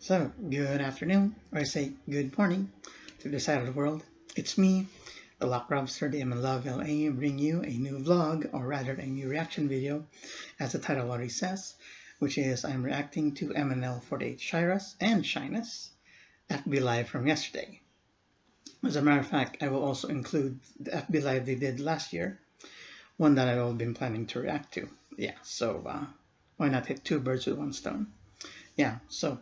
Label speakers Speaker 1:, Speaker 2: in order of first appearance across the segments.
Speaker 1: So, good afternoon, or I say good morning to the side of the world. It's me, the Lock Robster, the MNL48, bring you a new vlog, or rather a new reaction video, as the title already says, which is I'm reacting to MNL48 Shaira's and Shaina's FB Live from yesterday. As a matter of fact, I will also include the FB Live they did last year, one that I've been planning to react to. Yeah, so why not hit two birds with one stone? Yeah, so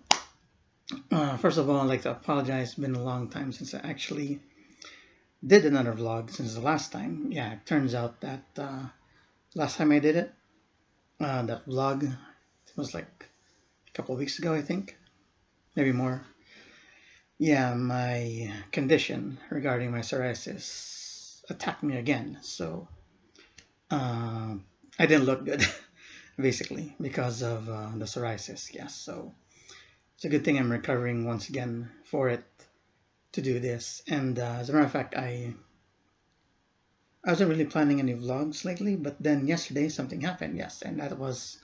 Speaker 1: first of all, I'd like to apologize. It's been a long time since I actually did another vlog since the last time. Yeah, it turns out that last time I did it, that vlog, it was like a couple of weeks ago, I think, maybe more. Yeah, my condition regarding my psoriasis attacked me again, so I didn't look good, basically, because of the psoriasis. Yes, so it's a good thing I'm recovering once again for it to do this. And as a matter of fact, I wasn't really planning any vlogs lately, but then yesterday something happened. Yes, and I was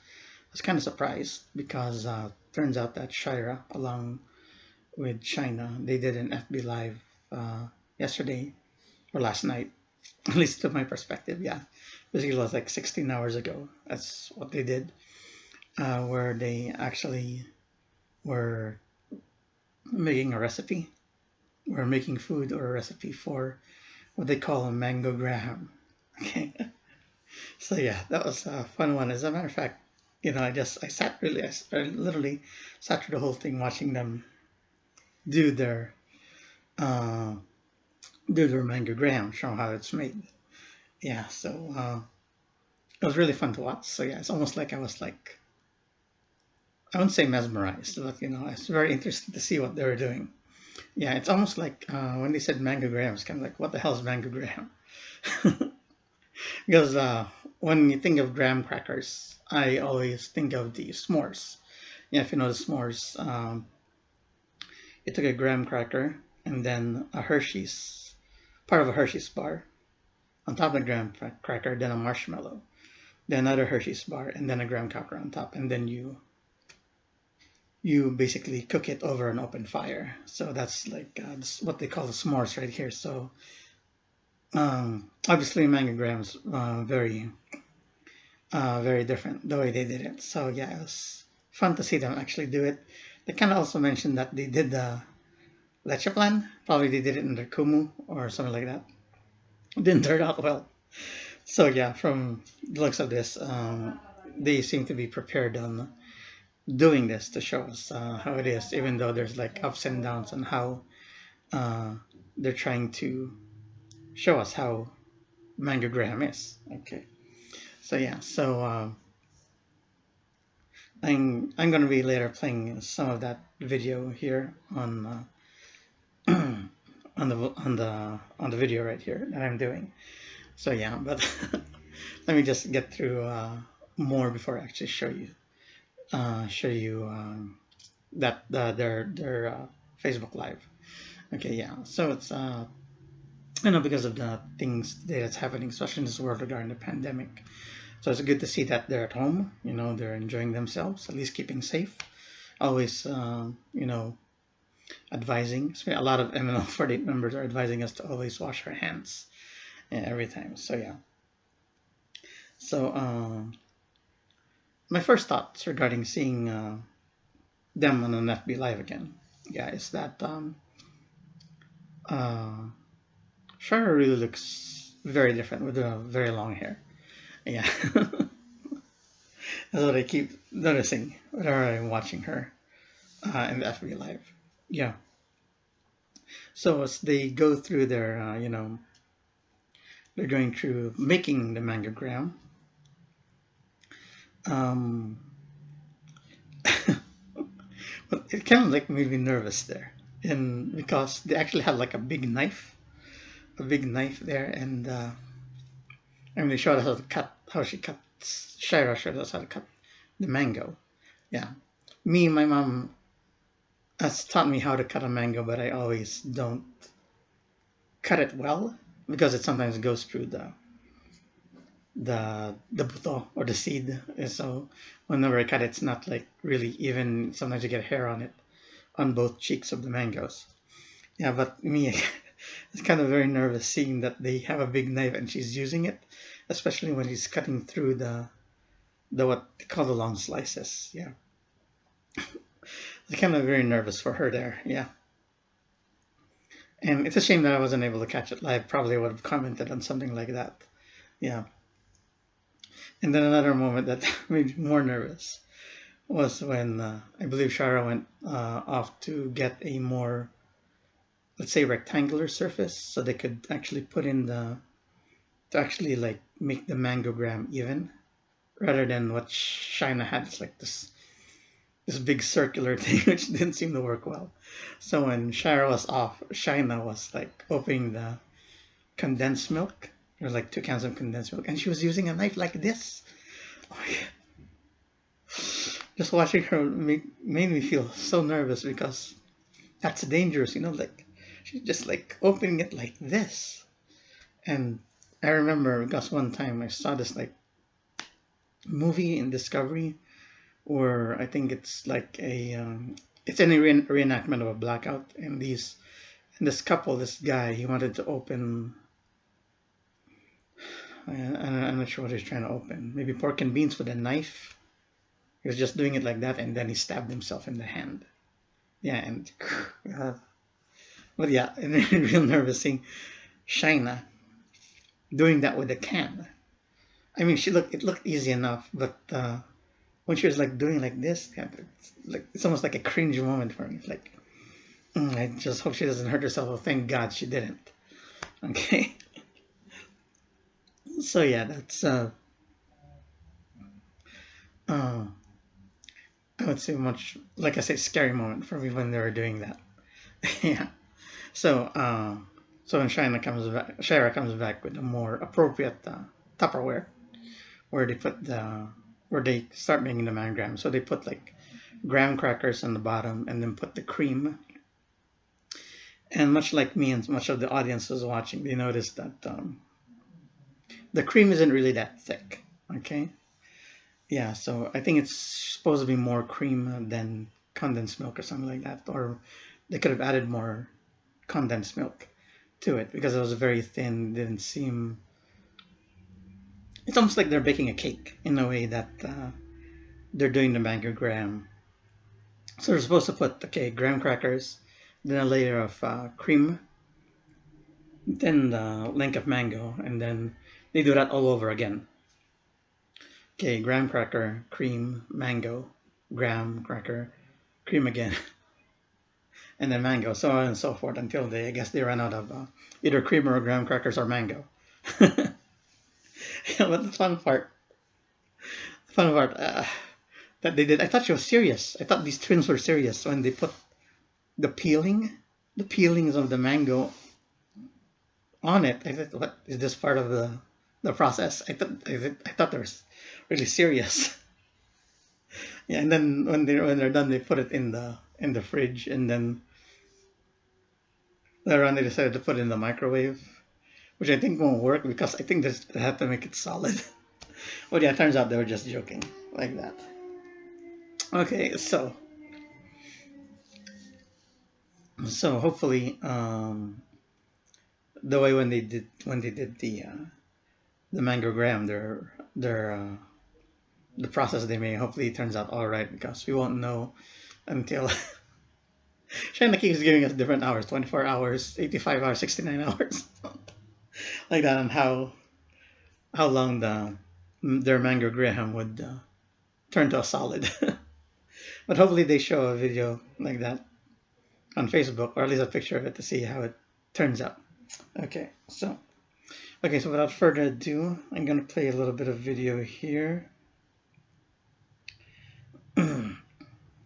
Speaker 1: kind of surprised because turns out that Shaira, along with Shaina, they did an FB Live yesterday or last night, at least to my perspective. Yeah, basically it was like 16 hours ago. That's what they did, where they actually were making a recipe, or making food or a recipe for what they call a mango graham. Okay, so yeah, that was a fun one. As a matter of fact, I literally sat through the whole thing watching them do their uh, mango graham, show how it's made. Yeah, so it was really fun to watch. So yeah, it's almost like I was like, I wouldn't say mesmerized, but I was very interested to see what they were doing. Yeah, it's almost like when they said mango graham, it's kind of like, what the hell is mango graham? Because when you think of graham crackers, I always think of the s'mores. Yeah, if you know the s'mores, you took a graham cracker and then a Hershey's, part of a Hershey's bar, on top of the graham cracker, then a marshmallow, then another Hershey's bar, and then a graham cracker on top, and then you basically cook it over an open fire. So that's like what they call the s'mores right here. So obviously mango grahams very different the way they did it. So yeah, it was fun to see them actually do it. They kind of also mentioned that they did the leche plan. Probably they did it in their kumu or something like that. It didn't turn out well. So yeah, from the looks of this, they seem to be prepared on doing this to show us how it is, even though there's like ups and downs on how they're trying to show us how mango graham is. Okay, so yeah, so I'm gonna be later playing some of that video here on on the video right here that I'm doing. So yeah, but let me just get through more before I actually show you that their Facebook Live. Okay, yeah. So it's because of the things that's happening, especially in this world regarding the pandemic. So it's good to see that they're at home. They're enjoying themselves, at least keeping safe. Always, advising. A lot of MNL48 members are advising us to always wash our hands every time. So yeah. So my first thoughts regarding seeing them on an FB Live again, yeah, is that Shaira really looks very different with the very long hair. Yeah, that's what I keep noticing whenever I'm watching her in the FB Live. Yeah. So as they go through their, they're going through making the mango graham. It kind of like made me nervous there, and because they actually had like a big knife there, and they showed us how she cuts. Shaira showed us how to cut the mango. Yeah, my mom has taught me how to cut a mango, but I always don't cut it well because it sometimes goes through the buto or the seed. So whenever I cut it, it's not like really even. Sometimes you get hair on it on both cheeks of the mangoes. Yeah, but me, it's kind of very nervous seeing that they have a big knife and she's using it, especially when she's cutting through the what they call the long slices. Yeah, I'm kind of very nervous for her there. Yeah, and it's a shame that I wasn't able to catch it live. Probably would have commented on something like that. Yeah, and then another moment that made me more nervous was when I believe Shaira went off to get a more, let's say, rectangular surface so they could actually put in the, to actually like make the mangogram even rather than what Shaina had. It's like this big circular thing which didn't seem to work well. So when Shaira was off, Shaina was like opening the condensed milk. There was like 2 cans of condensed milk, and she was using a knife like this. Oh, yeah. Just watching her made me feel so nervous because that's dangerous, like she's just like opening it like this. And I remember because one time I saw this like movie in Discovery, or I think it's like it's any reenactment of a blackout, and this couple, this guy, he wanted to open. I'm not sure what he's trying to open. Maybe pork and beans with a knife. He was just doing it like that, and then he stabbed himself in the hand. Yeah, and but yeah, it made me real nervous seeing Shaina doing that with a can. I mean, it looked easy enough, but when she was like doing like this, it's almost like a cringe moment for me. It's like, I just hope she doesn't hurt herself. Oh, thank God she didn't. Okay. So yeah, that's uh, I would say much, like I say, scary moment for me when they were doing that. Yeah. So so when Shaira comes back with a more appropriate Tupperware where they put where they start making the mangram. So they put like graham crackers on the bottom and then put the cream. And much like me and much of the audience was watching, they noticed that the cream isn't really that thick. Okay. Yeah, so I think it's supposed to be more cream than condensed milk or something like that. Or they could have added more condensed milk to it because it was very thin, didn't seem. It's almost like they're baking a cake in a way that they're doing the mango graham. So they're supposed to put, okay, graham crackers, then a layer of cream, then the link of mango, and then they do that all over again. Okay, graham cracker, cream, mango, graham cracker, cream again, and then mango, so on and so forth until I guess they ran out of either cream or graham crackers or mango. Yeah, but the fun part that they did, I thought she was serious. I thought these twins were serious when they put the peelings of the mango on it. I thought, what is this part of the process? I thought they were really serious. Yeah, and then when they're done, they put it in the fridge, and then later on they decided to put it in the microwave, which I think won't work because I think they have to make it solid. But yeah, it turns out they were just joking like that. Okay, so hopefully the way when they did the mango graham, their the process they made, hopefully it turns out all right because we won't know until Shaina keeps giving us different hours, 24 hours, 85 hours, 69 hours, like that, on how long their mango graham would turn to a solid. But hopefully they show a video like that on Facebook, or at least a picture of it to see how it turns out. Okay, so without further ado, I'm gonna play a little bit of video here,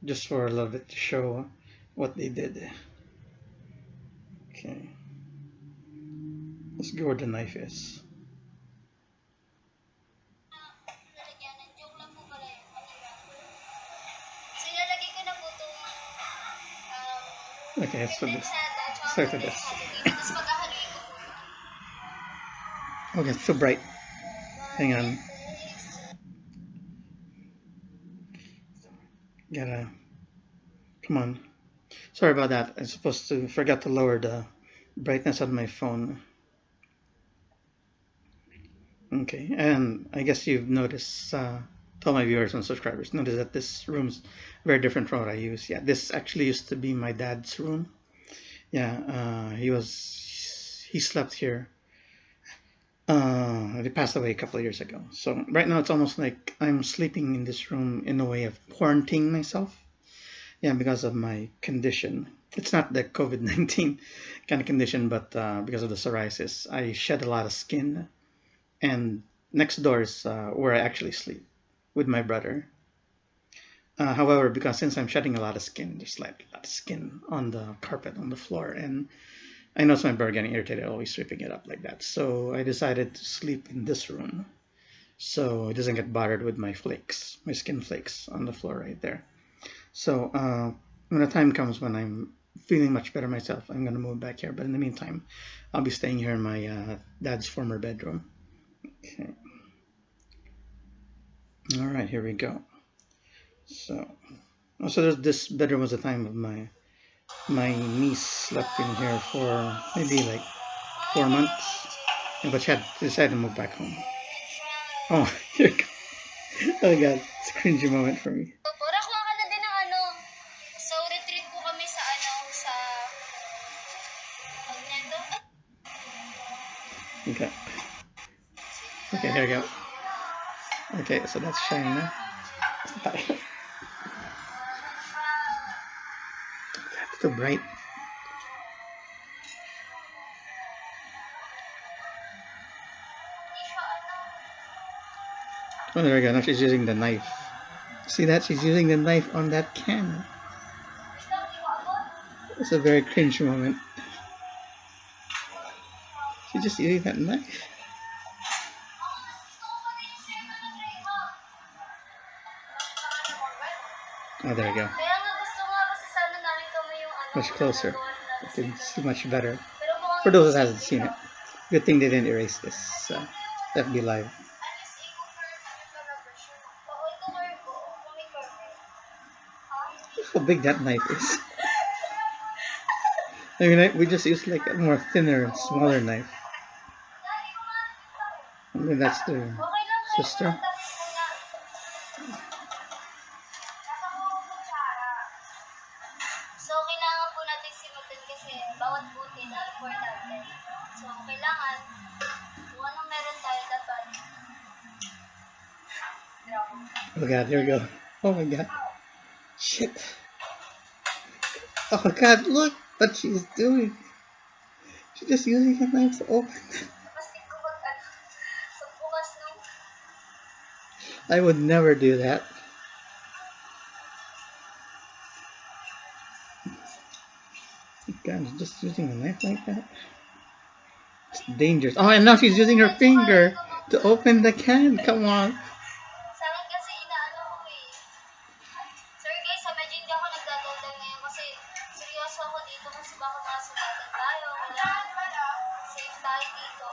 Speaker 1: just for a little bit to show what they did. Okay, let's go where the knife is. Okay, let's put this. Start with this. Okay, it's too bright. Hang on. Gotta. Come on. Sorry about that. I'm supposed to forget to lower the brightness on my phone. Okay, and I guess you've noticed, to all my viewers and subscribers, notice that this room's very different from what I use. Yeah, this actually used to be my dad's room. Yeah, he slept here. He passed away a couple of years ago. So right now it's almost like I'm sleeping in this room in a way of quarantining myself. Yeah, because of my condition. It's not the COVID-19 kind of condition, but because of the psoriasis, I shed a lot of skin. And next door is where I actually sleep with my brother. However, because since I'm shedding a lot of skin, there's like a lot of skin on the carpet on the floor, and I notice my brother getting irritated, always sweeping it up like that. So I decided to sleep in this room, so it doesn't get bothered with my flakes, my skin flakes on the floor right there. So when the time comes when I'm feeling much better myself, I'm gonna move back here. But in the meantime, I'll be staying here in my dad's former bedroom. Okay. All right, here we go. So, also this bedroom was the time of my niece slept in here for maybe like 4 months, but she had decided to move back home. Oh, here it goes. Oh my god, it's a cringy moment for me.
Speaker 2: Pura kuha ka na din ng ano. So, retreat po kami sa ano, sa Magneto.
Speaker 1: Okay. Okay, here we go. Okay, so that's Shaina. It's too bright. Oh, there we go. Now she's using the knife. See that? She's using the knife on that can. It's a very cringe moment. She's just using that knife. Oh, there we go. Much closer. You can see much better. For those that hasn't seen it, good thing they didn't erase this FB Live. Look how big that knife is. I mean, we just used like a more thinner, smaller knife. I mean, that's the sister.
Speaker 2: So, kailangan po natin simutin kasi bawat buti na importante. So, kailangan kung anong meron tayo dapat.
Speaker 1: Oh god, here we go. Oh my god. Shit. Oh god, look what she's doing. She's just using a knife to open it. I would never do that. God, just using a knife like that? It's dangerous. Oh, and now she's using her finger to open the can. Come on.
Speaker 2: Sir guys, medyo hindi ako nagdadaldal ngayon kasi seryoso ako dito kasi baka masugatan tayo. Kailangan safe tayo dito.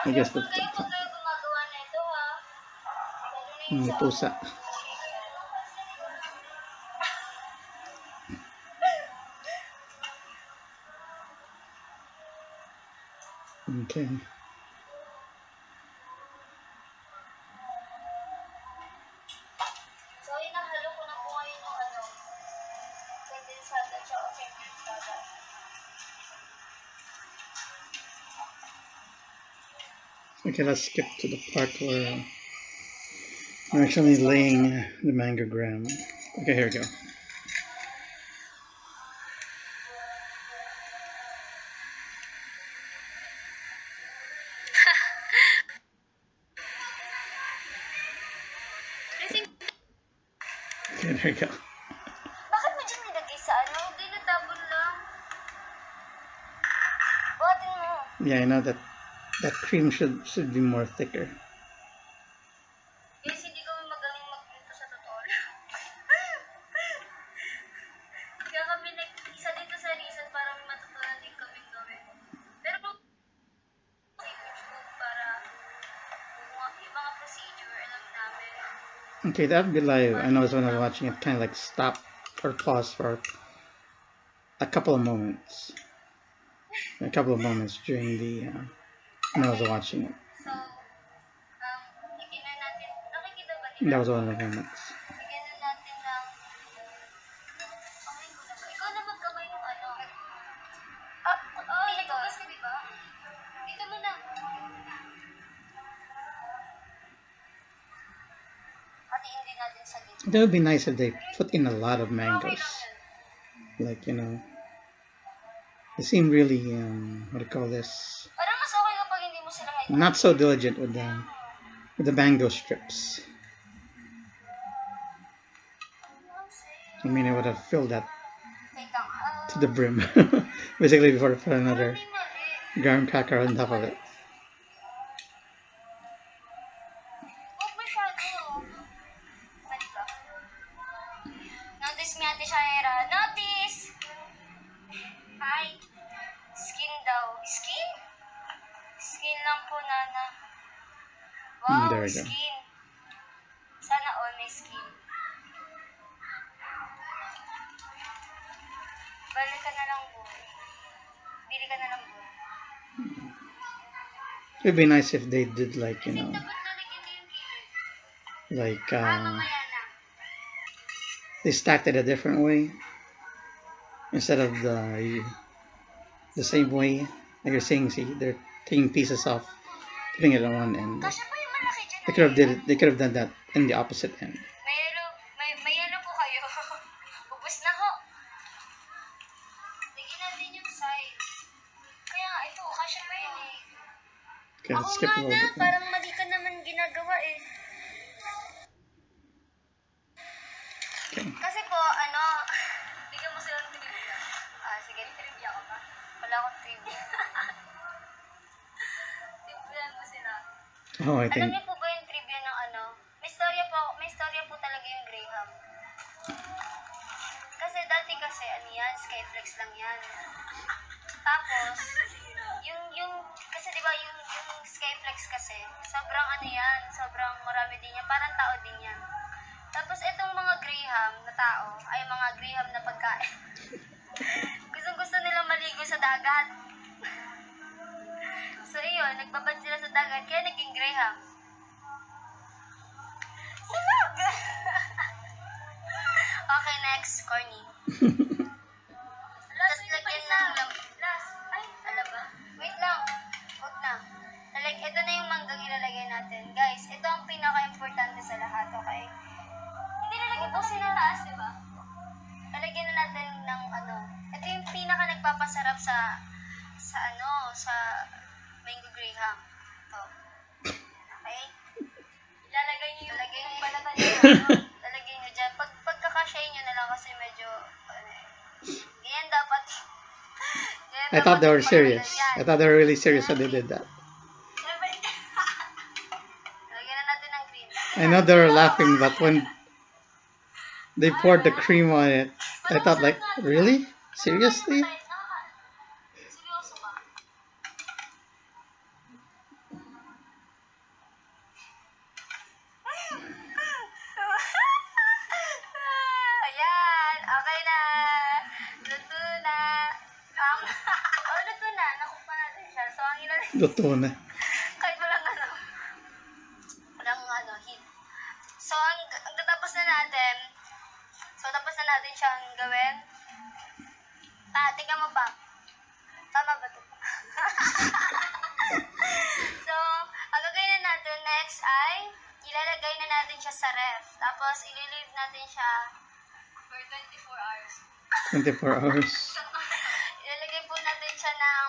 Speaker 1: I guess that's the pusa. Okay.
Speaker 2: So, inahalo ko na po ngayon yung ano, condensada at condensada.
Speaker 1: Okay, let's skip to the part where I'm actually laying the mangogram. Okay, here we go. Okay, there we go.
Speaker 2: Bakit mo dyan nilagay sa ano? Hindi natabon lang. Buhatin mo.
Speaker 1: Yeah, I know that cream should be more thicker.
Speaker 2: Guys, hindi kami magaling magluto sa totoo. Kaya kami isa dito sa reason para may matutunan din kaming gawin. Pero kung sa YouTube para
Speaker 1: Okay, the FB Live, I noticed when I was watching it, kind of like stopped or paused for a couple of moments. A couple of moments during the when I was watching it.
Speaker 2: So, bigyan na natin, nakikita ba
Speaker 1: That
Speaker 2: nila?
Speaker 1: was one of the moments.
Speaker 2: Bigyan na natin ng, okay ko na ba? Ikaw na magkamay ng ano. Dito. Hugas ka, diba? Dito muna. Hatiin din natin sa gitna.
Speaker 1: That would be nice if they put in a lot of
Speaker 2: Okay
Speaker 1: mangoes.
Speaker 2: lang yan.
Speaker 1: Like, they seem really, what do you call this?
Speaker 2: Parang mas okay kapag hindi mo sila kahit
Speaker 1: Not so diligent with the mango strips. I mean, I would have filled that
Speaker 2: wait lang.
Speaker 1: to the brim. Basically, before I put another graham cracker on top of it.
Speaker 2: Huwag masyado. Wait lang. Notice mi Ate Shaira. Notice! Hi. Skin daw. Skin? Skin lang po, Nana. Wow,
Speaker 1: There we go.
Speaker 2: skin. Sana all may skin. Balik ka na lang, bu. Bili ka na lang, bu.
Speaker 1: It'd be nice if they did like,
Speaker 2: Kasi dapat lalagyan ko yung gilid.
Speaker 1: like
Speaker 2: Mamaya na.
Speaker 1: they stacked it a different way instead of the same way. Like you're saying, see, they're taking pieces off, putting it on one end.
Speaker 2: Kasya pa yung malaki dyan.
Speaker 1: They could have did it. They could have done that in the opposite end.
Speaker 2: May yelo po kayo. Ubus na ho. Tignan natin yung size. Kaya nga, ito, kasya pa yun eh.
Speaker 1: Okay, let's
Speaker 2: Ako
Speaker 1: skip a
Speaker 2: nga
Speaker 1: little
Speaker 2: na,
Speaker 1: bit.
Speaker 2: parang mali ka naman ginagawa eh.
Speaker 1: Okay.
Speaker 2: Kasi po, bigyan mo sila ng trivia. Sige, trivia ka pa. Wala akong trivia. Trivia mo sila.
Speaker 1: Oh, I
Speaker 2: Alam
Speaker 1: think.
Speaker 2: niyo po ba yung trivia ng may storya po talaga yung Graham. Kasi dati kasi, Skyflex lang yan. Tapos, kasi diba yung Skyflex kasi, sobrang sobrang marami din yan, parang tao din yan. Tapos itong mga Graham na tao, ay mga Graham na pagkain. Gustong-gusto nilang maligo sa dagat. So yun, nagbabad sila sa dagat, kaya naging Graham. Salag! Okay, next, corny. Tapos lagyan ng ay, alam ba? Wait lang. Huwag na. Ito na yung manggang ilalagay natin. Guys, ito ang pinaka-importante sa lahat, okay? Hindi nalagay po sila taas, di ba? Lalagyan na natin ng ito yung pinaka nagpapasarap sa mango graham. Ito. Okay? Lalagay niyo yung balatan niyo. Lalagay niyo dyan. Pagkakashay niyo na lang kasi medyo, ganyan dapat.
Speaker 1: I thought they were serious. I thought they were really serious when they did that.
Speaker 2: Lagyan na natin ng cream.
Speaker 1: I know they were laughing, but when they poured the cream on it, I thought like, really? Seriously?
Speaker 2: Seryoso ba? Ayan, okay na. Luto na. Luto na. Nakupa natin siya. So, ang ilalagay.
Speaker 1: Luto na.
Speaker 2: Kahit walang heat. So, ang tatapos na natin, tapos na natin siyang gawin. Tingnan mo pa. Tama ba ito? So, ang gagawin na natin next ay, ilalagay na natin siya sa ref. Tapos, ililive natin siya for 24 hours.
Speaker 1: 24 hours.
Speaker 2: Ilalagay po natin siya ng,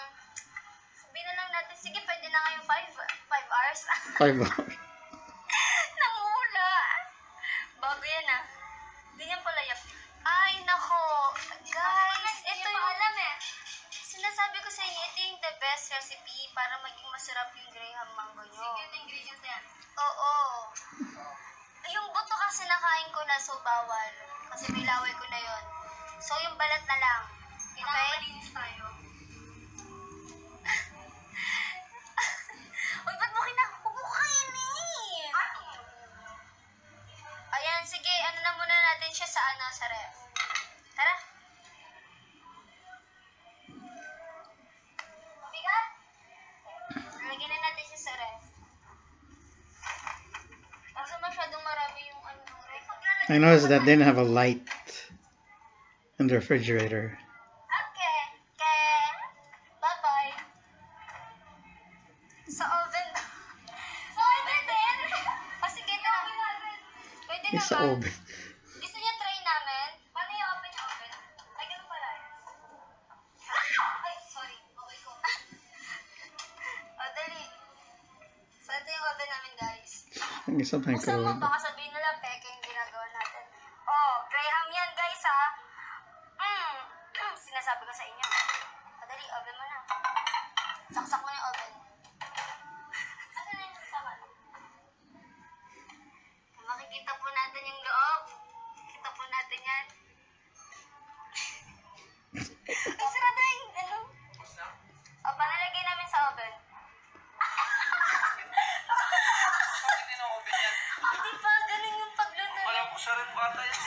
Speaker 2: sabihin na lang natin, sige, pwede na ngayong 5 hours.
Speaker 1: 5 hours.
Speaker 2: Nangula. Bago yan ah. Ganyan pala yan. Ay, nako. Guys, ito yung alam eh. Sinasabi ko sa inyo, ito yung the best recipe para maging masarap yung graham mango nyo. Secret ingredients yan. Oo. Yung buto kasi nakain ko na, so bawal. Kasi may laway ko na yon. So, yung balat na lang. Okay? Malinis tayo. Uy, ba't mo huwag mo kainin? sa ref. Tara. Mabigat? Lagyan na natin siya sa ref. Kasi masyadong marami yung ano.
Speaker 1: I noticed that they didn't have a light in the refrigerator.
Speaker 2: Okay. Okay. Bye-bye. Sa oven. Sa oven din? O sige na. Pwede na
Speaker 1: It's
Speaker 2: ba?
Speaker 1: open.
Speaker 2: Gusto niya try namin? Paano yung open yung oven? Ay, ganun pala. Ay, sorry. Okay ko. O, dali. So, ito yung oven namin, guys.
Speaker 1: Ang isa pa yung
Speaker 2: Buksan mo,
Speaker 1: code.
Speaker 2: baka sabihin nila, peke yung ginagawa natin. Oh, Graham yan, guys, ha? Sinasabi ko sa inyo. O, dali, oven mo na. Saksak mo na yung oven. Asan na yung saksakan? Makikita po natin yung loob. Kita po natin yan. Ay, sarado yung ano. O, panalagay namin sa oven.
Speaker 3: Hindi na oven yan.
Speaker 2: Hindi pa, ganun yung pagluto.
Speaker 3: Alam ko sa rin bata yan.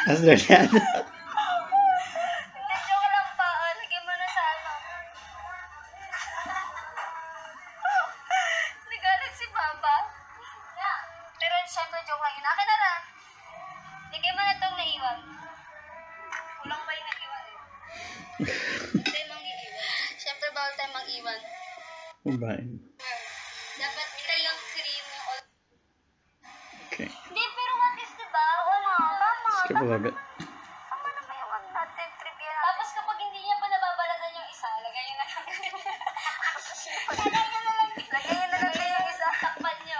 Speaker 1: That's their dad.
Speaker 2: Hindi, joke lang pa. O, lagay mo na sa ano. Nagalit si Papa. Pero syempre, joke lang yun. Akin na lang. Lagay mo na itong naiwan. Kulang ba yung naiwan eh? Huwag tayo mang-iiwan. Syempre, bawal tayo mang-iwan.
Speaker 1: Combine.
Speaker 2: Dapat ito yung cream ng all.
Speaker 1: Okay.
Speaker 2: Hindi, pero what if, diba? Oo na, tama.
Speaker 1: Skip a little bit.
Speaker 2: Tama na yung ano natin, trivia natin. Tapos kapag hindi niya pa nababalagan yung isa, lagay niyo na lang. Lagay niyo na lang yung isa. Takpan niyo.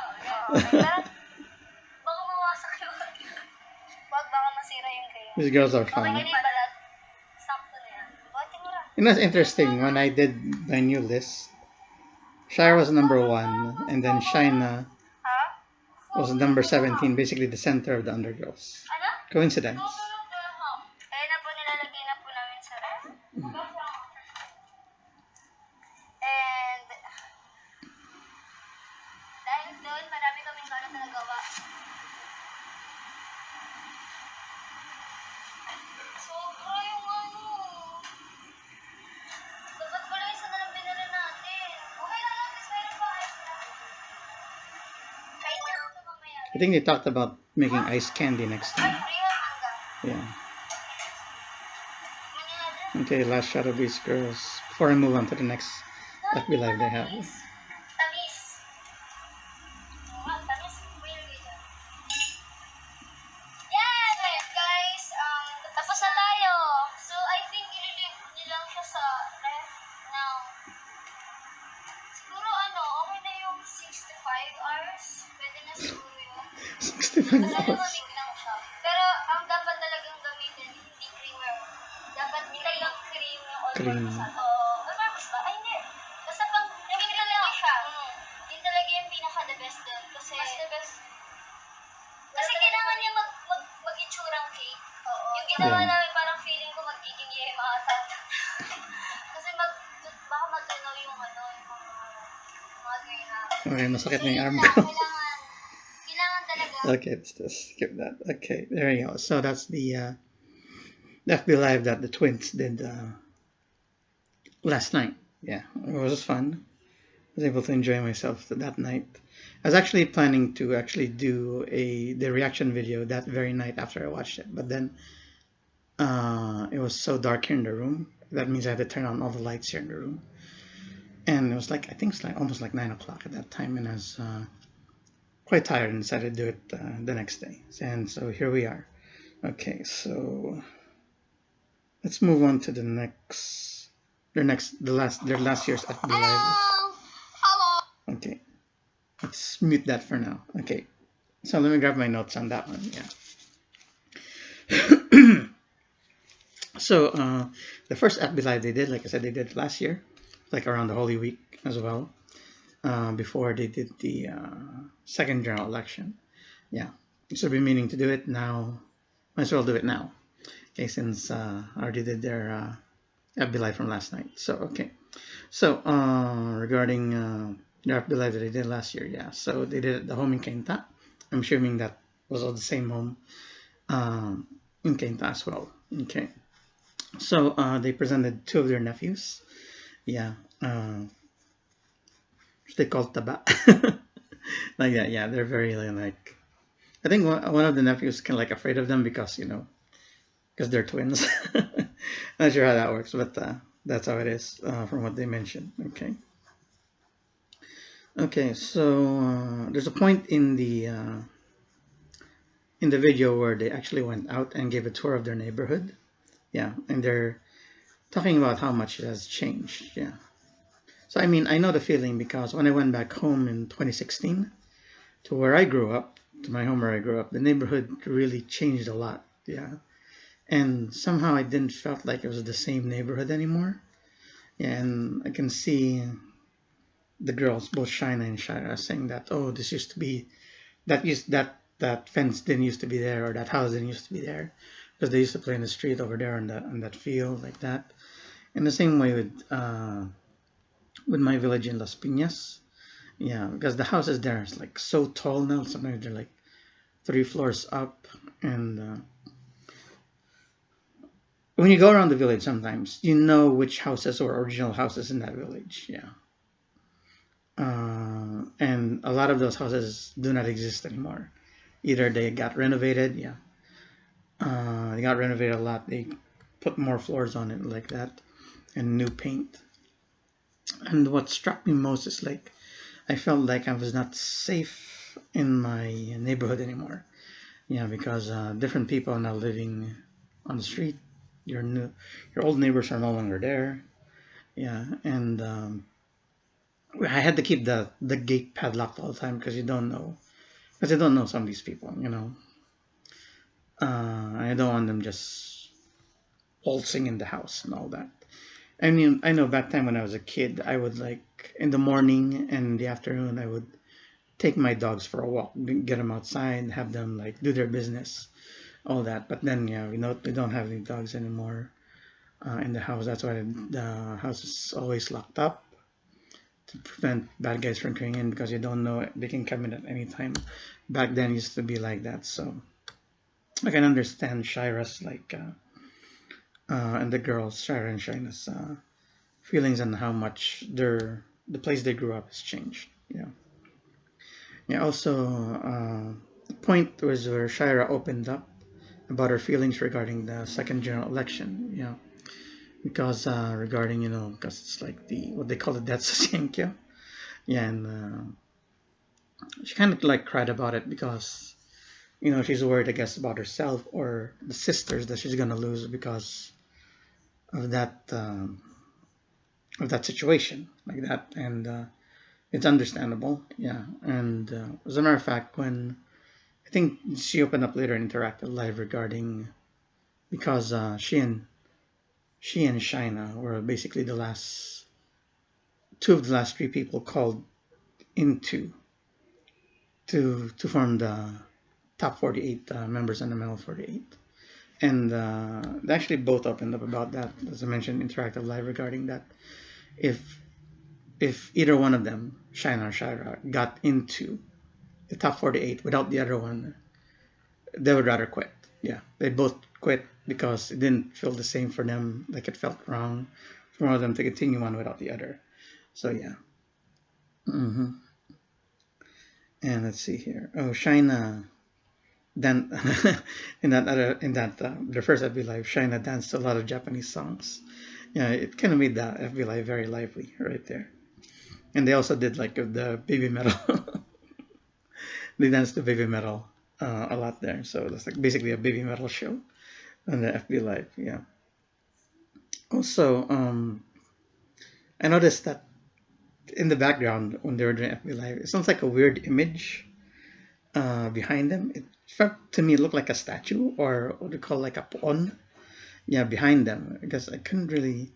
Speaker 2: Okay, pero baka mawasak yung wag, baka masira yung kayo.
Speaker 1: These girls are
Speaker 2: Okay,
Speaker 1: fun.
Speaker 2: ganyan balat. Sakto na yan. Buhatin mo lang.
Speaker 1: You know, it's interesting. When I did my new list, Shaira was number 1, and then Shaina
Speaker 2: Ha?
Speaker 1: was number 17, basically the center of the undergirls.
Speaker 2: Ano?
Speaker 1: Coincidence.
Speaker 2: Ayun na po, nilalagay na po namin sa ref. And dahil doon, marami kaming galang na nagawa. Sobra yung ano. Dapat pala isa na lang binala natin. Okay lang yan, kasi mayroon pa ice na. Kahit na ito mamaya.
Speaker 1: I think they talked about making ice candy next
Speaker 2: Ay,
Speaker 1: time.
Speaker 2: real manga.
Speaker 1: Yeah.
Speaker 2: Manila.
Speaker 1: Okay, last shot of these girls before I move on to the next FB Live they have.
Speaker 2: Tamis. Tamis. Weird yun. Yes! Guys, tapos na tayo. So, I think ililive niyo lang siya sa ref now. Siguro okay na yung 65 hours. Pwede na siguro yun.
Speaker 1: 65
Speaker 2: Kasi
Speaker 1: hours.
Speaker 2: lumamig lang siya. Pero, ang dapat talagang gamitin, hindi creamer. Dapat nila yung cream yung
Speaker 1: Cream.
Speaker 2: all-purpose. All-purpose ba? Ay, hindi. Basta pang, naging lang siya. Yun talaga yung pinaka-the best din. Kasi, mas the best. Kasi kailangan niya mag-itsurang cake. Oo. Yung ginawa
Speaker 1: Yeah.
Speaker 2: namin, parang feeling ko magiging yema ata. Kasi baka magtunaw yung mga green.
Speaker 1: Okay, masakit na yung arm
Speaker 2: Kailangan,
Speaker 1: ko.
Speaker 2: kailangan talaga.
Speaker 1: Okay, let's just skip that. Okay, there you go. So that's the FB Live that the twins did last night. Yeah, it was fun. I was able to enjoy myself that night. I was actually planning to actually do the reaction video that very night after I watched it, but then it was so dark here in the room. That means I had to turn on all the lights here in the room, and it was like, I think it's like almost like 9 o'clock at that time, and I was quite tired and decided to do it the next day. And so here we are. Okay, so let's move on to their last year's FB Live.
Speaker 2: Hello.
Speaker 1: Okay, let's mute that for now. Okay, so let me grab my notes on that one. Yeah. So the first FB Live they did, like I said, they did last year, like around the Holy Week as well, before they did the second general election. Yeah, so I've been meaning to do it now. Might as well do it now. Okay, since I already did their FB Live from last night. So okay, so regarding the FB Live that they did last year, yeah. So they did the home in Kenta. I'm assuming that was all the same home um, in Kenta as well. Okay, so they presented two of their nephews. Yeah, they called Taba. Like that. Yeah, they're very like. I think one of the nephews kind of like afraid of them because because they're twins. Not sure how that works, but that's how it is from what they mentioned. Okay. Okay, so there's a point in the video where they actually went out and gave a tour of their neighborhood. Yeah, and they're talking about how much it has changed. Yeah. So I mean, I know the feeling because when I went back home in 2016 to where I grew up, to my home where I grew up, the neighborhood really changed a lot. Yeah. And somehow I didn't felt like it was the same neighborhood anymore. Yeah, and I can see the girls, both Shaina and Shaira, saying that, oh, this used to be that fence didn't used to be there, or that house didn't used to be there, because they used to play in the street over there on that field like that. In the same way with my village in Las Piñas, yeah, because the houses there is like so tall now. Sometimes they're like 3 floors up, and when you go around the village, sometimes you know which houses were original houses in that village. Yeah, and a lot of those houses do not exist anymore. Either they got renovated, yeah, they got renovated a lot. They put more floors on it like that, and new paint. And what struck me most is like I felt like I was not safe in my neighborhood anymore. Yeah, because different people are now living on the street. Your old neighbors are no longer there. Yeah, and I had to keep the gate padlocked all the time because you don't know some of these people. I don't want them just waltzing in the house and all that. I mean, I know back then when I was a kid, I would like in the morning and in the afternoon, I would take my dogs for a walk, get them outside, have them like do their business, all that. But then, yeah, we don't have any dogs anymore in the house. That's why the house is always locked up to prevent bad guys from coming in because you don't know they can come in at any time. Back then, it used to be like that. So I can understand Shira's and the girls, Shira and Shina's feelings on how much the place they grew up has changed. Yeah. Yeah. Also, the point was where Shira opened up about her feelings regarding the second general election. Because regarding because it's like the what they call the death Sasinkyo. Yeah, and she kind of like cried about it because she's worried, I guess, about herself or the sisters that she's gonna lose because of that situation like that, and it's understandable. Yeah, and as a matter of fact, when I think she opened up later in Interactive Live regarding because she and Shaina were basically the last two of the last three people called into to form the top 48 members on the MNL48. And they actually both opened up about that, as I mentioned, Interactive Live regarding that. If either one of them, Shaina or Shaira, got into the top 48 without the other one, they would rather quit. Yeah, they both quit because it didn't feel the same for them. Like it felt wrong for one of them to continue on without the other. So yeah. hmm And let's see here. Oh, Shaina then in that the first FB Live, Shaina danced a lot of Japanese songs. Yeah, it kind of made that FB Live very lively right there. And they also did like the baby metal. They danced the baby metal a lot there. So that's like basically a baby metal show on the FB Live. Yeah. Also, I noticed that in the background when they were doing FB Live, it sounds like a weird image behind them. It felt to me it looked like a statue or what do you call like a pon. Yeah, behind them because I couldn't really.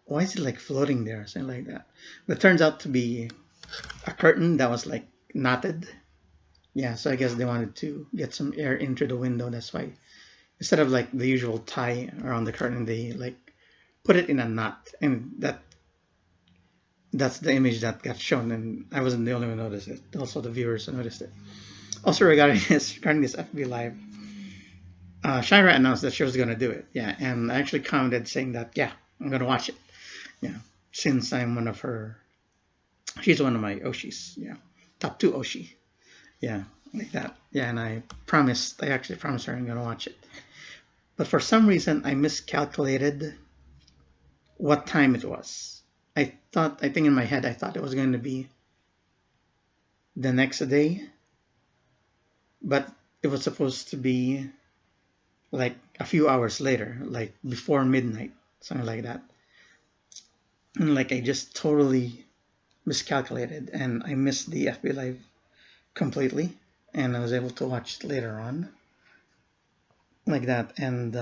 Speaker 1: Why is it like floating there or something like that? But it turns out to be a curtain that was like knotted. Yeah, so I guess they wanted to get some air into the window. That's why instead of like the usual tie around the curtain, they like put it in a knot, and that's the image that got shown. And I wasn't the only one who noticed it. Also, the viewers noticed it. Also, regarding this FB Live, Shaira announced that she was gonna do it. Yeah, and I actually commented saying that yeah, I'm gonna watch it. Yeah, since I'm one of her, she's one of my Oshis. Yeah, top two Oshi. Yeah, like that. Yeah, and I actually promised her I'm gonna watch it. But for some reason, I miscalculated what time it was. I think in my head, I thought it was going to be the next day, but it was supposed to be like a few hours later, like before midnight, something like that. And like I just totally miscalculated and I missed the FB Live completely. And I was able to watch it later on, like that. And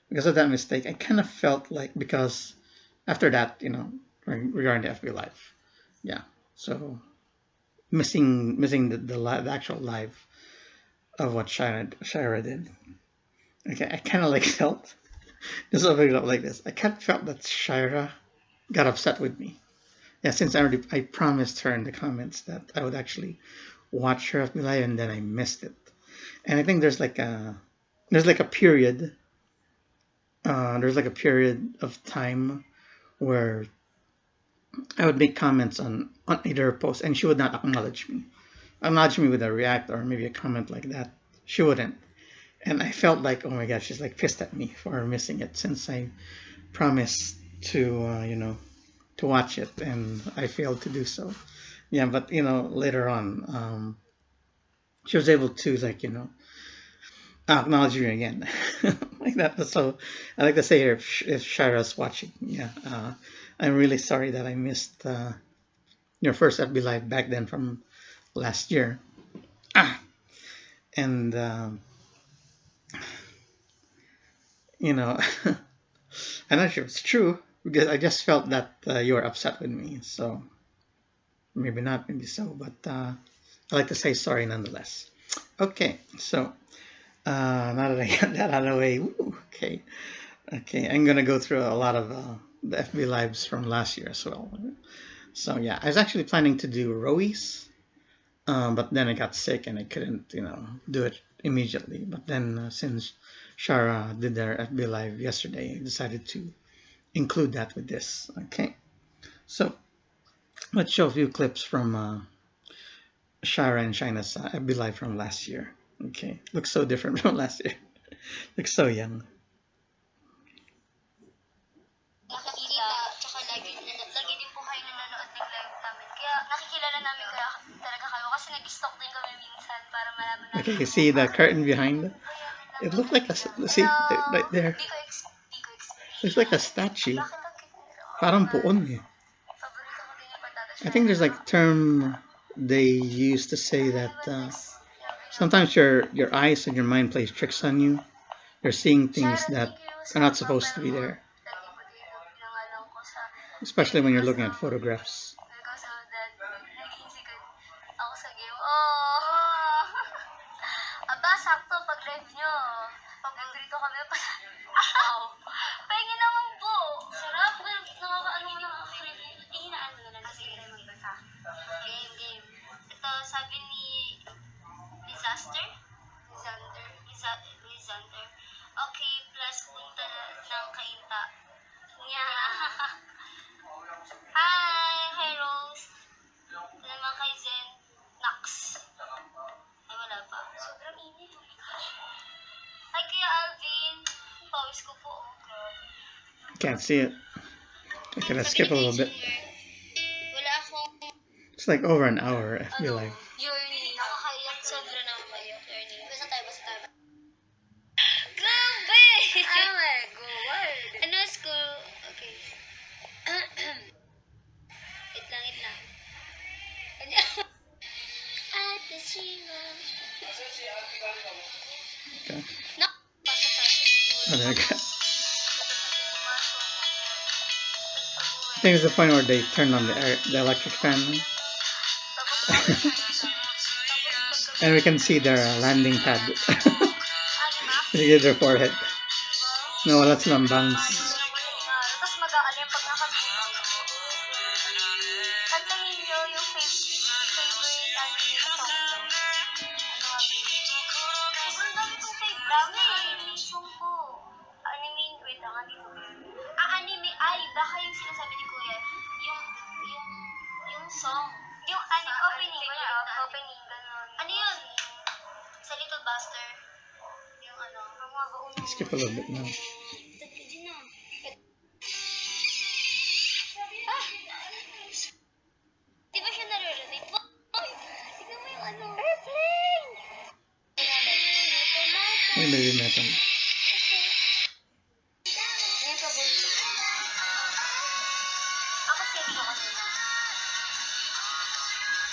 Speaker 1: because of that mistake, I kind of felt like because after that, regarding the FB Live, yeah. So missing the actual live of what Shaira did. Okay, I kind of like felt this will bring it up like this. I kind of felt that Shaira got upset with me. Yeah, since I promised her in the comments that I would actually watch her FB Live and then I missed it. And I think there's like a period there's like a period of time where I would make comments on either post and she would not acknowledge me with a react or maybe a comment like that. She wouldn't. And I felt like, oh my gosh, she's like pissed at me for missing it since I promised to, to watch it and I failed to do so. Yeah, but later on, she was able to acknowledge me again, like that. So I like to say if Shira's watching, yeah, I'm really sorry that I missed your first FB Live back then from last year. Ah, and you know, I'm not sure it's true because I just felt that you were upset with me. So maybe not, maybe so, but I like to say sorry nonetheless. Okay, so now that I got that out of the way, woo, okay, I'm gonna go through a lot of the FB lives from last year as well. So yeah, I was actually planning to do Rowies, but then I got sick and I couldn't, do it immediately. But then since Shara did their FB live yesterday, I decided to include that with this. Okay, so let's show a few clips from Shaira and Shaina's FB live from last year. Okay, looks so different from last year. Looks so young.
Speaker 2: Nakikita, tsaka lagi din po kayo nanonood ng live namin. Kaya nakikilala namin kaya talaga kayo kasi nag-stalk din kami minsan para malaman namin.
Speaker 1: Okay, you see the curtain behind? It looked like a, see, right there.
Speaker 2: Di ko expect.
Speaker 1: Looks like a statue.
Speaker 2: Bakit ang cute nila?
Speaker 1: Parang puon eh.
Speaker 2: Paborito ko din yung patatas.
Speaker 1: I think there's like a term they used to say that sometimes your eyes and your mind plays tricks on you. You're seeing things that are not supposed to be there, especially when you're looking at photographs.
Speaker 2: Because of that, naging sikat ako sa game. Oh! Aba, sakto pag live nyo. Pag nandito kami, wow! Pahingin naman po! Sarap! Nakakaano na nakaka-review. Hinaan mo na lang kasi hindi magbasa. Game. Ito, sabi ni Disaster? Lisander. Okay, plus punta ng kainta. Yeah. Hi, Rose. Ito naman kay Zen. Nax. Ay, wala pa. Sobrang init. Oh my gosh. Hi, Kuya Alvin. Pawis ko po. Oh, God.
Speaker 1: Can't see it. Okay, let's skip a little bit.
Speaker 2: Wala akong
Speaker 1: It's like over an hour, I feel like.
Speaker 2: Yornie. Nakakaiyak. Sobra na maiyak. Yornie. Basta tayo. Grabe! Oh my God. Ano school? Okay. Wait lang. At the singo.
Speaker 1: Okay.
Speaker 2: Pasok.
Speaker 1: Oh, there you go. I think it's the point where they turn on the electric fan. And we can see their landing pad. They get their forehead. No, wala silang bangs.
Speaker 2: Tapos mag-aalim pag nakabito. Kantahin nyo yung favorite anime song nyo. Ano nga ba? Marami. Sumpo. Anime, wait lang, andito ba? Anime, ay, baka yung sinasabi ni Kuya, yung song. Yung opening, opening, ganun. Ano yun? Sa Little Buster. Yung ano, ang mga gaunong.
Speaker 1: Skip a little bit now.
Speaker 2: Di ba siya nare-relate? Tignan mo yung ano. Airplane!
Speaker 1: Ay, baby metal.
Speaker 2: Yan paborito ko. Ako same siya kanina.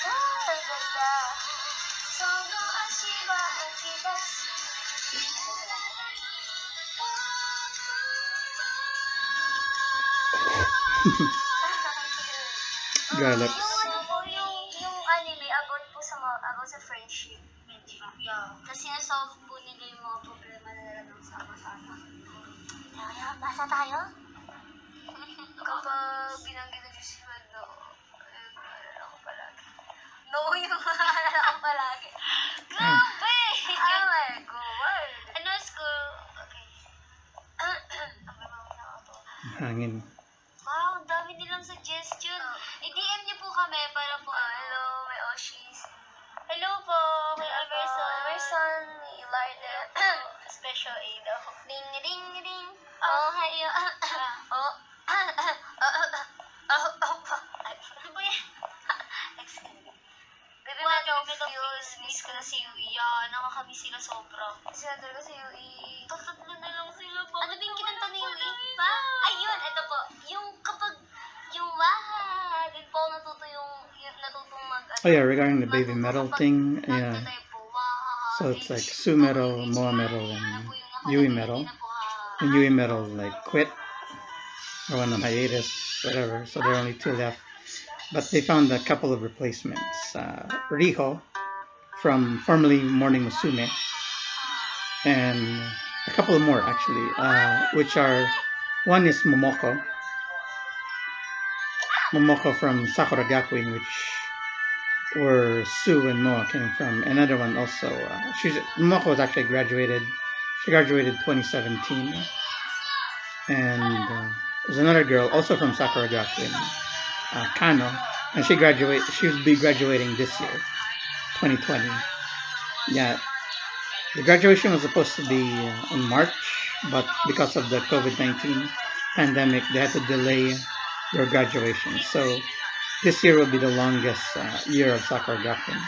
Speaker 2: Ang ganda. Sono ashiba akitas.
Speaker 1: Galax.
Speaker 2: Yung anime about po about sa friendship. Yeah. Kasi na-solve po nila yung mga problema na nalagang sama-sama. Basa tayo? Kapag binanggit na si Fred, no, naalala ko palagi. No, yung naalala ko palagi. Grabe! Oh my God! Ano school? Okay.
Speaker 1: Hangin.
Speaker 2: Wow, ang dami nilang suggestion. I-DM niyo po kami para po, hello, may Oshis. Hello po, Kuya Emerson, Ilarda, Special Aid. Ding, ding, ding. Oh, hayo. Oh, ano ba yan? Excuse me. Baby Metal Feels, miss ko na si Yui. Yeah, nakakamiss sila sobra. Miss ko na talaga si Yui. Tatlo na lang sila po. Ano ba yung kinanta ni Yui? Pa? Ayun, ito po. Yung kapag, yung waha, din po natutong mag,
Speaker 1: Oh yeah, regarding the baby metal thing, yeah.
Speaker 2: magtatay po, waha.
Speaker 1: So it's like Su metal, Moa metal, and Yui metal. And Yui metal like quit or went on hiatus, whatever. So there are only two left. But they found a couple of replacements. Riho from formerly Morning Musume, and a couple more actually, which are, one is Momoko from Sakura Gakuin, which where Sue and Moa came from. Another one also, Momoko was actually graduated. She graduated 2017, and there's another girl also from Sakura Gakuin, Kano, and she will be graduating this year, 2020. Yeah, the graduation was supposed to be in March, but because of the COVID-19 pandemic, they had to delay their graduation. So this year will be the longest year of Sakura Gakuin.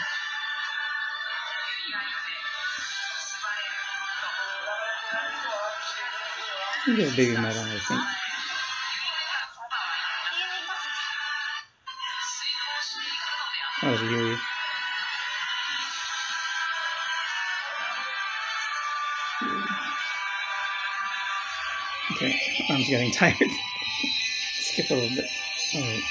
Speaker 1: It is baby metal, I think. That was Yui. Okay, arm's getting tired. Skip a little bit. Alright.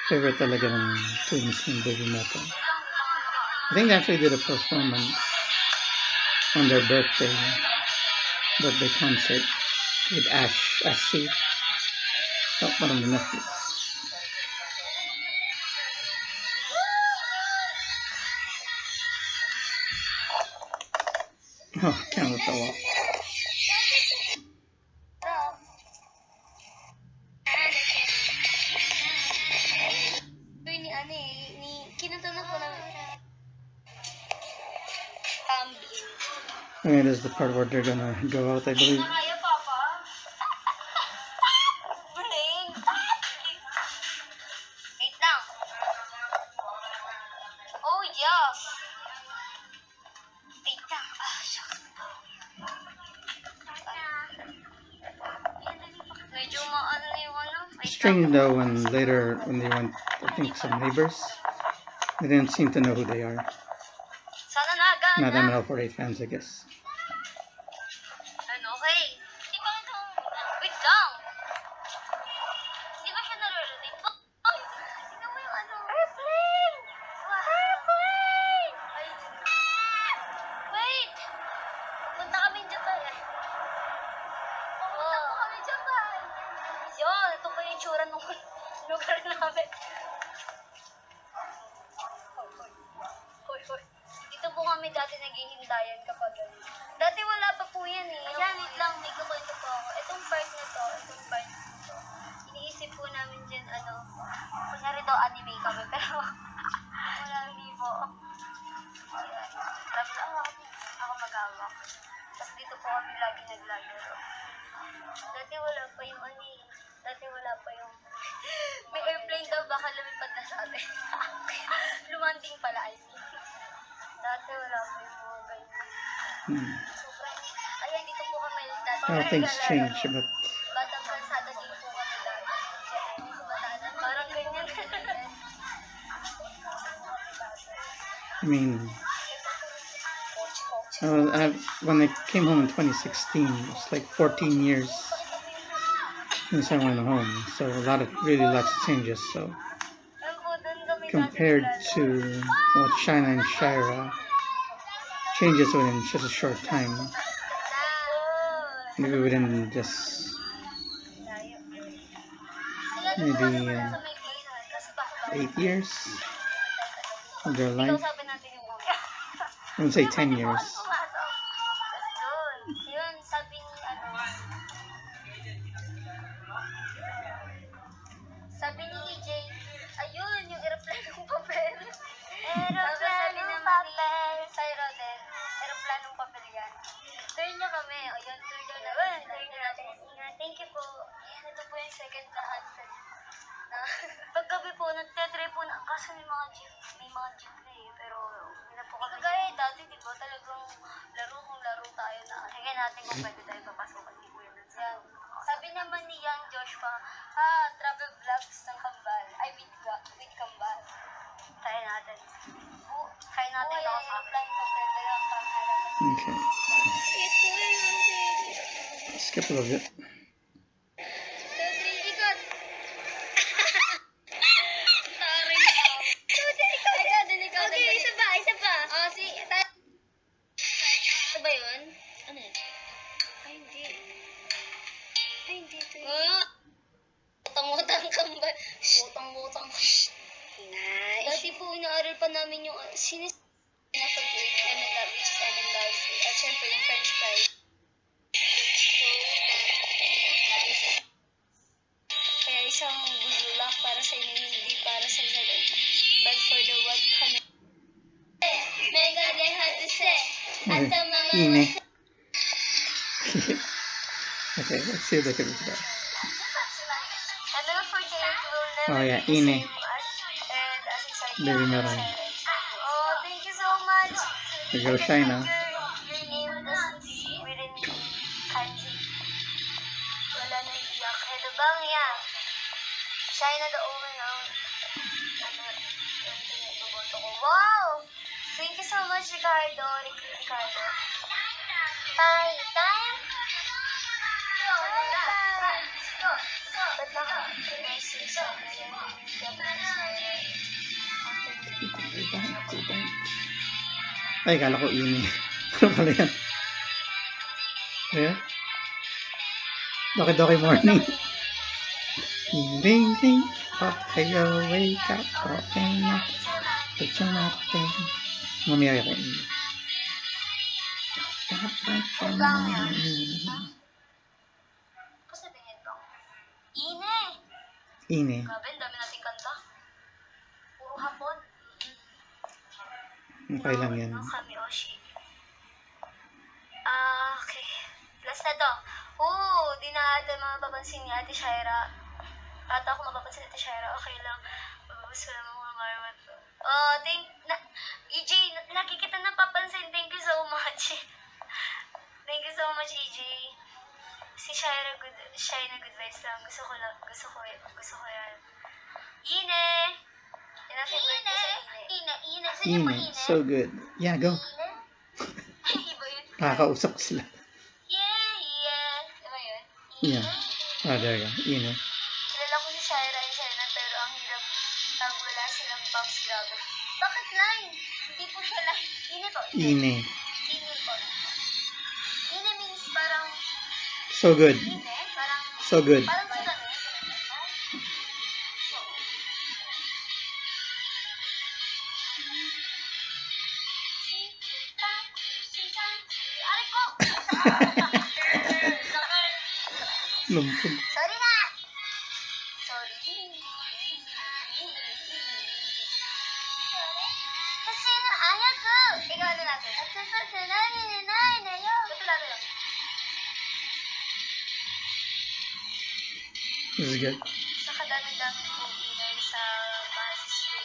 Speaker 1: Favorite talaga ng twins ng baby metal. I think they actually did a performance on their birthday concert with Ash Oh, one of the Netflix. Oh, camera fell off. I mean, this is the part where they're gonna go out, I believe.
Speaker 2: Oh, yes.
Speaker 1: Strange though, when later, when they went, I think, some neighbors, they didn't seem to know who they are. Not MNL48 fans, I guess.
Speaker 2: Okay. Wait lang. Di ba siya nare-relate? lugar namin. Hoy, hoy. Dito po kami dati naghihindayan kapag ganun. Dati wala pa po yan eh. Ayan, wait lang, may kukwento po ako. Itong part na to, iniisip po namin dyan, kunyari daw anime kami, pero wala, hindi po. Ayan. Tapos ako mag-awak. Tapos dito po kami lagi naglalaro. Dati wala pa yung dati wala pa yung may airplane daw baka lumipad na sa atin. Lumanding pala, I mean. Dati wala pa yung mga ganyan. Sobrang, ayan, dito po kami dati.
Speaker 1: How things change, but
Speaker 2: Batang kalsada din po kami dati. Parang ganyan.
Speaker 1: I mean, when I came home in 2016, it was like 14 years since I went home. So really lots of changes. So compared to what Shaina and Shaira changes within just a short time, maybe within just maybe 8 years of their life. I would say 10 years.
Speaker 2: Yun, sabi ni EJ, ayun, yung aeroplanong papel. Aeroplanong papel. Shaira din, aeroplanong papel yan. Turn nyo kami, ayun, turn nyo natin. Thank you po. Ayan, ito po yung second na answer. Paggabi po, nagtetry po na, kaso may mga jeep na eh, pero hindi na po kami. Kagaya dati, di ba, talagang laro tayo na, sige natin kung pwede tayo papasukan ni Kuya Nats. Yan. Sabi naman ni Young Joshua, travel vlogs ng Kambal, with Kambal. Try natin. Try natin ako sa plan ko, pero lang pangharap.
Speaker 1: Okay. Skip a little bit.
Speaker 2: Butang-butang. Nice. Dati po, inaaral pa namin yung nasa grade MNL, which is MNL48. At syempre yung French fries. Kaya isang bululak para sa inyo, hindi para sa isagan. But for the what kami. Mega they had to say. At the mga...
Speaker 1: Okay, let's see if they can read that.
Speaker 2: Oh
Speaker 1: yeah, Ine. Baby Meron.
Speaker 2: Oh, thank you so much.
Speaker 1: There goes Shaina.
Speaker 2: Your name within kanji. Wala na iyak. Hello bang yan? Shaina the woman ng boboto ko. Wow! Thank you so much, Ricardo. Time.
Speaker 1: Ay, kala ko Ine. Ano pala yan? Ayan. Doki morning. Ding ding. Okay, wake up. Okay na. Ito natin. Mamiyaya ko Ine. Ine.
Speaker 2: Grabe, dami nating kanta. Puro hapon.
Speaker 1: Okay lang yan.
Speaker 2: Kami, Oshi. Okay. Last na to. Di na ata mapapansin ni Ate Shaira. Ata ako mapapansin ni Ate Shaira. Okay lang. Mababaso lang mga marwat. EJ, lagi kita napapansin. Thank you so much. Thank you so much, EJ. Si Shaina good vibes lang. Gusto ko yan. Ine!
Speaker 1: Ine. So good. Yeah, go.
Speaker 2: Iba yun.
Speaker 1: Nakakausap ko sila.
Speaker 2: Yeah. Diba yun?
Speaker 1: Yeah. There you go. Ine.
Speaker 2: Kilala ko si Shaira and Shaina, pero ang hirap wala silang bounce grabe. Bakit line? Hindi po siya line. Ine po.
Speaker 1: Ine.
Speaker 2: Ine po. Ine means parang...
Speaker 1: So good.
Speaker 2: Ine? Parang...
Speaker 1: So good.
Speaker 2: Parang sila.
Speaker 1: Lumpog.
Speaker 2: Sorry na! Sorry. Kasi ayaw ko. Ikaw na natin. At sa nani na yun. Ito natin.
Speaker 1: This is good.
Speaker 2: Sa kadami-dami kong ingay sa pansin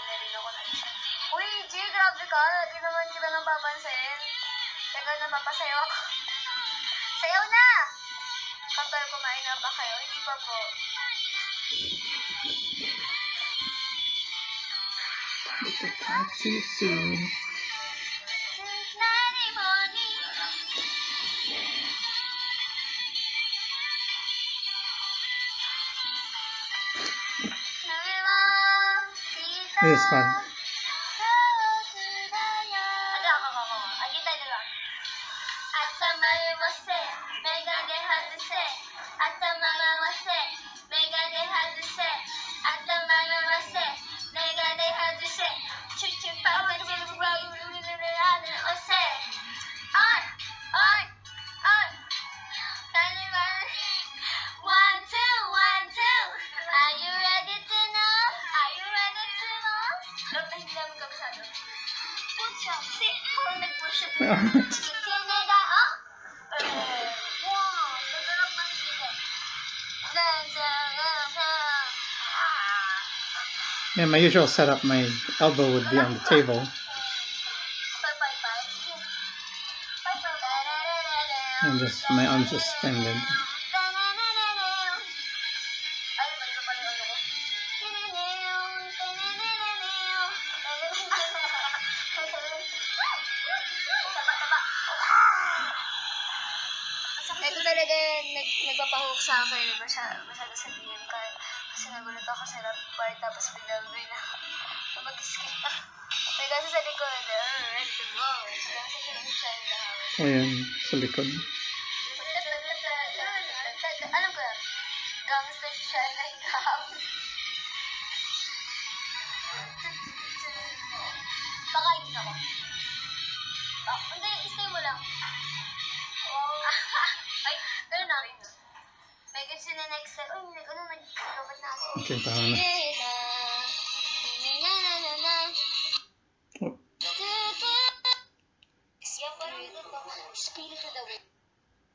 Speaker 2: na rin ako na siya. Uy, G, grabe ka. Lagi naman kita nang papansin. Teka, napapasayaw ako. Sayaw na! Kapag kumain na ba kayo? Hindi pa po.
Speaker 1: To catch you soon. This is fun. Yeah, my usual setup, my elbow would be on the table. And just my arms just extended.
Speaker 2: Ito talaga nagpapahawak sa akin masyado sa DM kasi nagulat ako sa rap part tapos biglang na mag-skip na. May kasi sa likod, ready to go. Kasi sinunod na house.
Speaker 1: Ayan, sa likod.
Speaker 2: Alam ko yan. Gangster Shaina in the house. Baka hindi ako. Hindi, stay mo lang. Ay, gano'n na. May gusto na next step. Ay, nag-robot na ako.
Speaker 1: Okay, tama na. Oh.
Speaker 2: Yan parang spirit of the wind.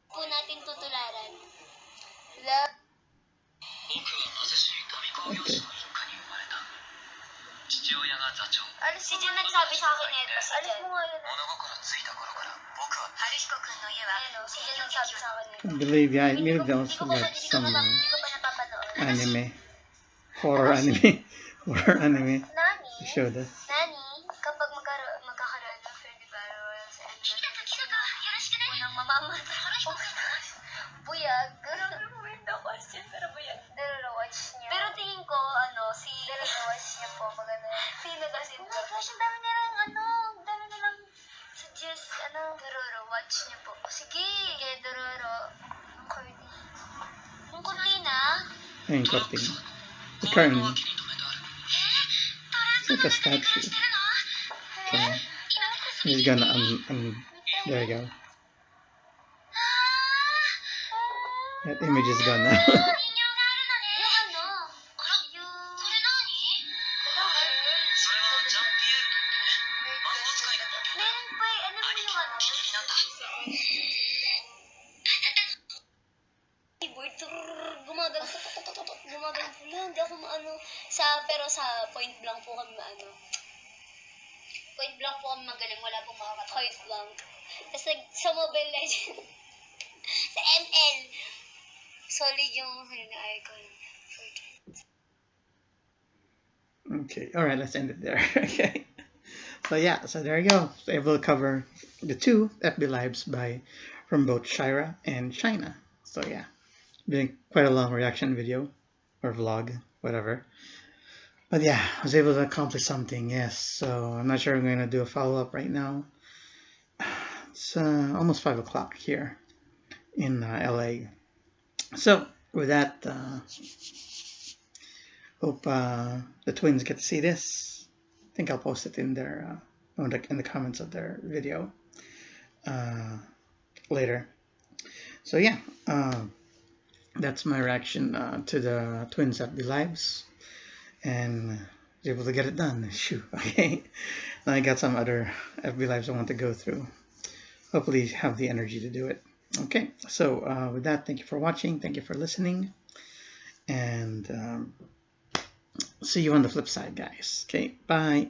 Speaker 2: Po natin tutularan. Love.
Speaker 1: Okay.
Speaker 2: Alis si Jun nagsabi sa akin nito. Alis mo nga yun. Si Jun nagsabi sa akin nito.
Speaker 1: I believe, yeah, I believe there was like some
Speaker 2: Hindi ko pa napapanood.
Speaker 1: anime. Horror anime. Horror anime.
Speaker 2: Nani?
Speaker 1: They showed us.
Speaker 2: Nani, kapag magkakaroon ng friend, di ba, sa ano natin, unang mamamatay. Oh my God. Buyag. Pero buyag. Watch niya. Pero tingin ko, watch niya po. Pag ano. Sino kasi? Oh my gosh, ang dami nilang suggest, watch niya po. Sige, Dororo. Ang kurdi. Ang kurdi na.
Speaker 1: Ayun, cutting. The curtain. It's like a statue. Okay. He's gonna there you go. That image is gone now.
Speaker 2: Pero sa point blank po kami Point blank po kami magaling, wala pong makakatawa. Point blank. Kasi sa Mobile Legends, sa ML, solid yung icon.
Speaker 1: Okay, alright, let's end it there. Okay. So yeah, so there you go. So able to cover the two FB Lives from both Shaira and Shaina. So yeah, been quite a long reaction video or vlog, whatever. But yeah, I was able to accomplish something, yes. So I'm not sure I'm going to do a follow-up right now. It's almost 5 o'clock here in LA. So with that, hope the twins get to see this. I think I'll post it in their in the comments of their video. later. So yeah, that's my reaction to the twins FB lives, and was able to get it done. Shoo. Okay. And I got some other FB lives I want to go through. Hopefully, have the energy to do it. Okay. So with that, thank you for watching. Thank you for listening, and see you on the flip side, guys. Okay. Bye.